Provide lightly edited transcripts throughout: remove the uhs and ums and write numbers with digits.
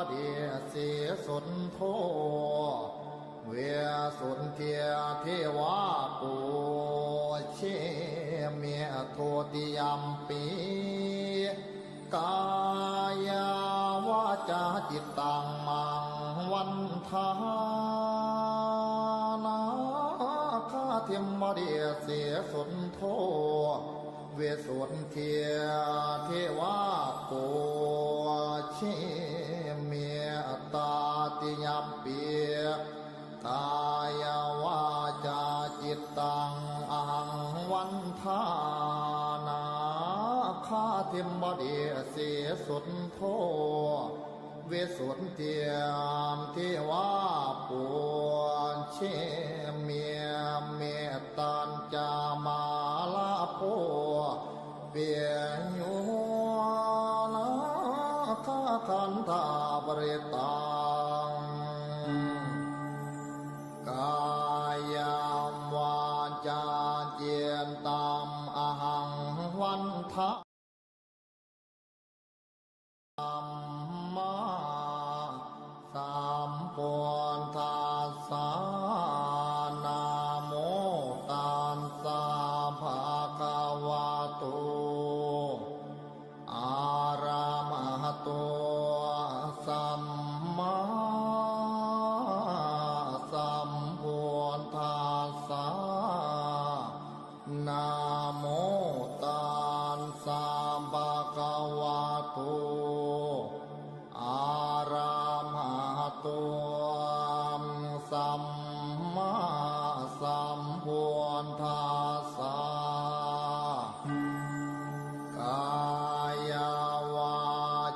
ดีเสียสุนโทเวสุนเทียเทวาปูเชเมียโทติยมปีกายาวาจาจิตตังมังวันทานาคาเทมเดียเสียสุนโทเวสุนเทียเทวาปูเชเมียตาติยมปีกายวาจาจิตตังอหังวันทานาคาเทมเดียเสียสุนโทเวสุนเทียมเทวาปูเชเมียเมตตัญจามาลาโพเปียโยนาคาคันธาปริตังกายาวาจาเจียนตามอหังวันทะสัมมาสัมพุทธัสสะนะโมตัสสะภะคะวะโตอะระหะโตสัมมาสัมพุทธัสสะนะโมตัสสะภะคะวะโตอะระหะโตสัมมาสัมพุทธัสสะกายวา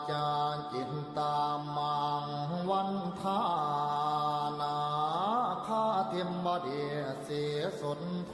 จาจิตตามังวันทานาคาเทมเดียเสียสุนโท